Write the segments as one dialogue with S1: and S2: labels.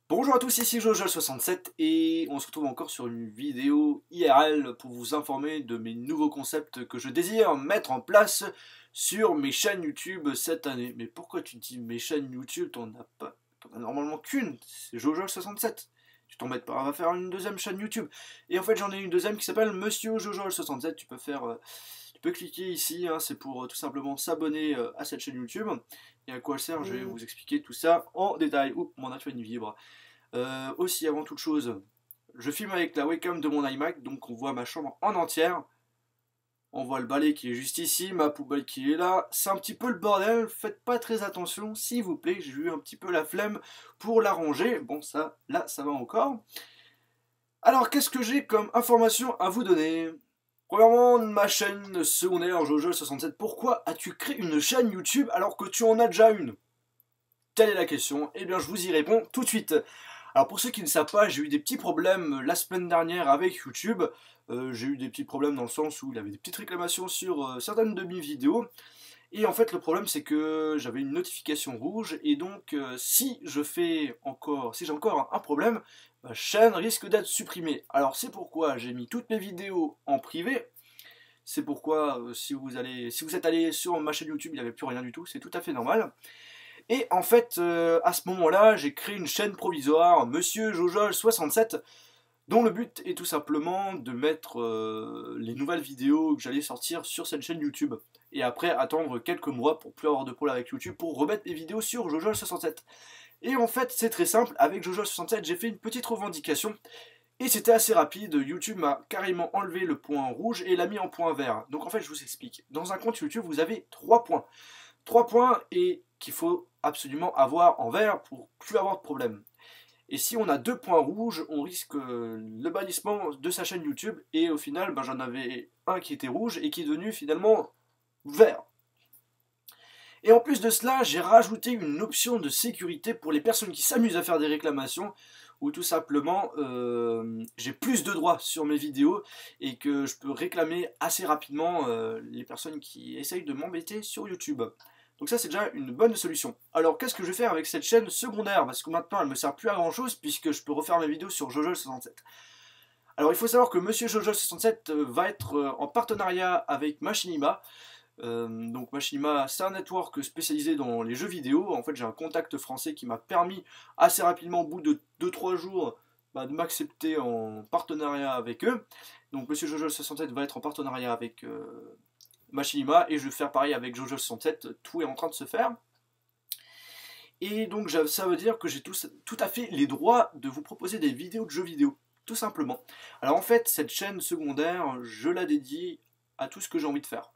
S1: Bonjour à tous, ici Jojo67 et on se retrouve encore sur une vidéo IRL pour vous informer de mes nouveaux concepts que je désire mettre en place sur mes chaînes YouTube cette année. Mais pourquoi tu dis mes chaînes YouTube? T'en as normalement qu'une, c'est Jojo67. Tu t'embêtes pas, on va faire une deuxième chaîne YouTube. Et en fait j'en ai une deuxième qui s'appelle Monsieur Jojo67, tu peux cliquer ici, hein, c'est pour tout simplement s'abonner à cette chaîne YouTube. Et à quoi elle sert, je vais vous expliquer tout ça en détail. Oups, mon iPhone vibre. Aussi, avant toute chose, je filme avec la webcam de mon iMac, donc on voit ma chambre en entière. On voit le balai qui est juste ici, ma poubelle qui est là. C'est un petit peu le bordel, faites pas très attention, s'il vous plaît. J'ai eu un petit peu la flemme pour la ranger. Bon, ça, là, ça va encore. Alors, qu'est-ce que j'ai comme information à vous donner? Premièrement, ma chaîne secondaire Jojo67. Pourquoi as-tu créé une chaîne YouTube alors que tu en as déjà une? Telle est la question. Eh bien, je vous y réponds tout de suite. Alors pour ceux qui ne savent pas, j'ai eu des petits problèmes la semaine dernière avec YouTube. J'ai eu des petits problèmes dans le sens où il y avait des petites réclamations sur certaines de mes vidéos. Et en fait le problème c'est que j'avais une notification rouge et donc si j'ai encore un problème, ma chaîne risque d'être supprimée. Alors c'est pourquoi j'ai mis toutes mes vidéos en privé. C'est pourquoi si vous êtes allé sur ma chaîne YouTube, il n'y avait plus rien du tout, c'est tout à fait normal. Et en fait, à ce moment-là, j'ai créé une chaîne provisoire, Monsieur Jojol67, dont le but est tout simplement de mettre les nouvelles vidéos que j'allais sortir sur cette chaîne YouTube. Et après, attendre quelques mois pour plus avoir de problème avec YouTube, pour remettre mes vidéos sur Jojol67. Et en fait, c'est très simple, avec Jojol67, j'ai fait une petite revendication, et c'était assez rapide, YouTube m'a carrément enlevé le point rouge et l'a mis en point vert. Donc en fait, je vous explique. Dans un compte YouTube, vous avez 3 points. 3 points et qu'il faut absolument avoir en vert pour plus avoir de problème. Et si on a 2 points rouges, on risque le bannissement de sa chaîne YouTube. Et au final, j'en avais un qui était rouge et qui est devenu finalement vert. Et en plus de cela, j'ai rajouté une option de sécurité pour les personnes qui s'amusent à faire des réclamations, ou tout simplement j'ai plus de droits sur mes vidéos et que je peux réclamer assez rapidement les personnes qui essayent de m'embêter sur YouTube. Donc ça c'est déjà une bonne solution. Alors qu'est-ce que je vais faire avec cette chaîne secondaire? Parce que maintenant elle ne me sert plus à grand chose puisque je peux refaire mes vidéos sur Jojo67. Alors il faut savoir que Monsieur Jojo67 va être en partenariat avec Machinima. Donc Machinima, c'est un network spécialisé dans les jeux vidéo. En fait j'ai un contact français qui m'a permis assez rapidement, au bout de 2-3 jours, de m'accepter en partenariat avec eux. Donc Monsieur Jojo67 va être en partenariat avec Machinima et je vais faire pareil avec Jojo67. Tout est en train de se faire. Et donc ça veut dire que j'ai tout à fait les droits de vous proposer des vidéos de jeux vidéo, tout simplement. Alors en fait cette chaîne secondaire, je la dédie à tout ce que j'ai envie de faire.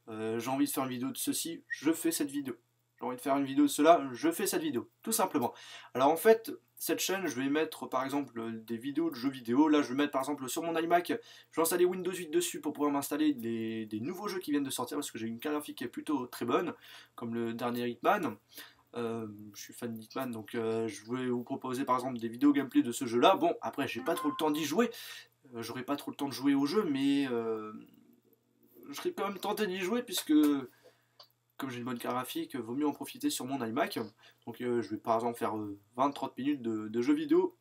S1: J'ai envie de faire une vidéo de ceci, je fais cette vidéo. J'ai envie de faire une vidéo de cela, je fais cette vidéo, tout simplement. Alors en fait, cette chaîne, je vais mettre par exemple des vidéos de jeux vidéo. Là, je vais mettre par exemple sur mon iMac, je vais installer Windows 8 dessus pour pouvoir m'installer des nouveaux jeux qui viennent de sortir parce que j'ai une carte graphique qui est plutôt très bonne, comme le dernier Hitman. Je suis fan d'Hitman, donc je vais vous proposer par exemple des vidéos gameplay de ce jeu-là. Bon, après, j'ai pas trop le temps d'y jouer, j'aurai pas trop le temps de jouer au jeu, mais je serais quand même tenté d'y jouer puisque comme j'ai une bonne carte graphique, vaut mieux en profiter sur mon iMac. Donc je vais par exemple faire 20-30 minutes de jeux vidéo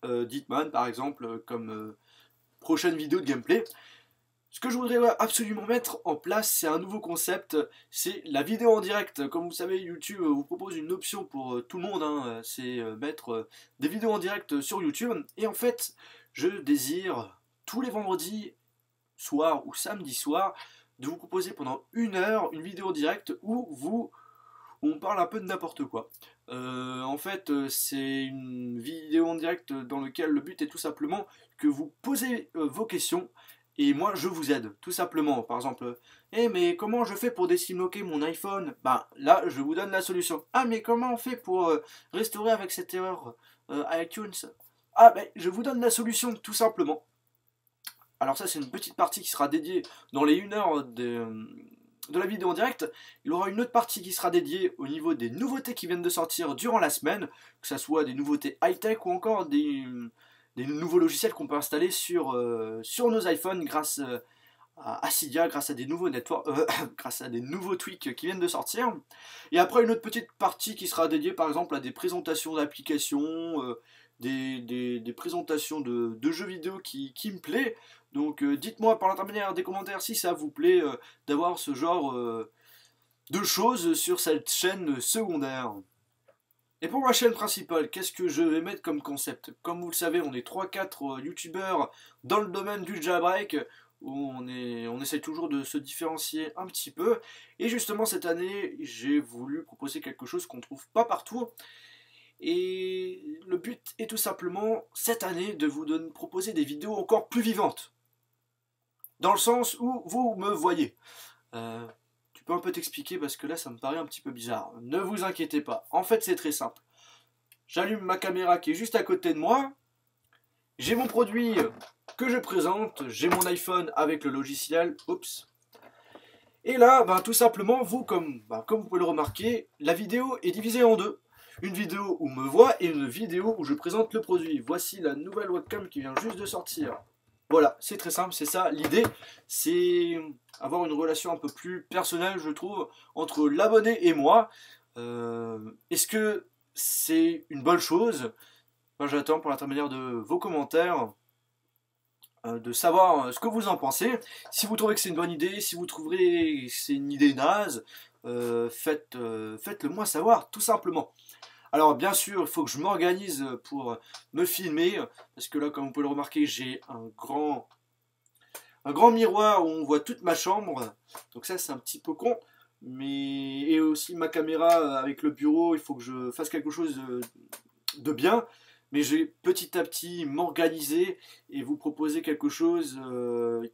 S1: d'Hitman par exemple comme prochaine vidéo de gameplay. Ce que je voudrais absolument mettre en place, c'est un nouveau concept, c'est la vidéo en direct. Comme vous savez, YouTube vous propose une option pour tout le monde, hein, c'est mettre des vidéos en direct sur YouTube. Et en fait, je désire tous les vendredis soir ou samedi soir de vous proposer pendant 1 heure une vidéo en direct où on parle un peu de n'importe quoi. En fait, c'est une vidéo en direct dans laquelle le but est tout simplement que vous posez vos questions et moi je vous aide, tout simplement. Par exemple, mais comment je fais pour désinloquer mon iPhone? Là, je vous donne la solution. Ah, mais comment on fait pour restaurer avec cette erreur iTunes? Je vous donne la solution, tout simplement. Alors ça c'est une petite partie qui sera dédiée dans les 1 heure de la vidéo en direct. Il y aura une autre partie qui sera dédiée au niveau des nouveautés qui viennent de sortir durant la semaine, que ce soit des nouveautés high-tech ou encore des nouveaux logiciels qu'on peut installer sur nos iPhones grâce à Cydia grâce à des nouveaux networks, grâce à des nouveaux tweaks qui viennent de sortir. Et après une autre petite partie qui sera dédiée par exemple à des présentations d'applications, des présentations de jeux vidéo qui me plaît. Donc dites-moi par l'intermédiaire des commentaires si ça vous plaît d'avoir ce genre de choses sur cette chaîne secondaire. Et pour ma chaîne principale, qu'est-ce que je vais mettre comme concept? Comme vous le savez, on est 3-4 youtubeurs dans le domaine du jailbreak, où on essaie toujours de se différencier un petit peu. Et justement cette année, j'ai voulu proposer quelque chose qu'on ne trouve pas partout. Et le but est tout simplement, cette année, de vous proposer des vidéos encore plus vivantes. Dans le sens où vous me voyez. Tu peux un peu t'expliquer parce que là ça me paraît un petit peu bizarre. Ne vous inquiétez pas, en fait c'est très simple. J'allume ma caméra qui est juste à côté de moi. J'ai mon produit que je présente. J'ai mon iPhone avec le logiciel. Oups. Et là, tout simplement, comme vous pouvez le remarquer, la vidéo est divisée en deux. Une vidéo où on me voit et une vidéo où je présente le produit. Voici la nouvelle webcam qui vient juste de sortir. Voilà, c'est très simple, c'est ça l'idée, c'est avoir une relation un peu plus personnelle, je trouve, entre l'abonné et moi. Est-ce que c'est une bonne chose? J'attends par l'intermédiaire de vos commentaires de savoir ce que vous en pensez. Si vous trouvez que c'est une bonne idée, si vous trouverez que c'est une idée naze, faites-le moi savoir, tout simplement. Alors bien sûr, il faut que je m'organise pour me filmer, parce que là, comme vous pouvez le remarquer, j'ai un grand miroir où on voit toute ma chambre, donc ça c'est un petit peu con, et aussi ma caméra avec le bureau, il faut que je fasse quelque chose de bien, mais je vais petit à petit m'organiser et vous proposer quelque chose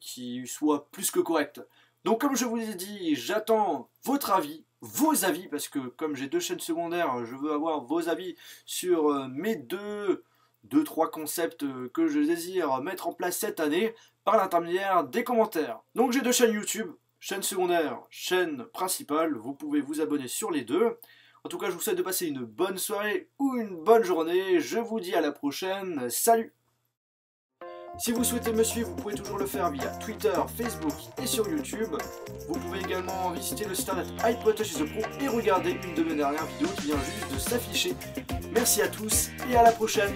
S1: qui soit plus que correct. Donc comme je vous ai dit, j'attends votre avis, vos avis, parce que comme j'ai 2 chaînes secondaires, je veux avoir vos avis sur mes 2-3 concepts que je désire mettre en place cette année par l'intermédiaire des commentaires. Donc j'ai 2 chaînes YouTube, chaîne secondaire, chaîne principale, vous pouvez vous abonner sur les deux. En tout cas, je vous souhaite de passer une bonne soirée ou une bonne journée, je vous dis à la prochaine, salut! Si vous souhaitez me suivre, vous pouvez toujours le faire via Twitter, Facebook et sur YouTube. Vous pouvez également visiter le site internet iPodTouch Pro et regarder une de mes dernières vidéos qui vient juste de s'afficher. Merci à tous et à la prochaine!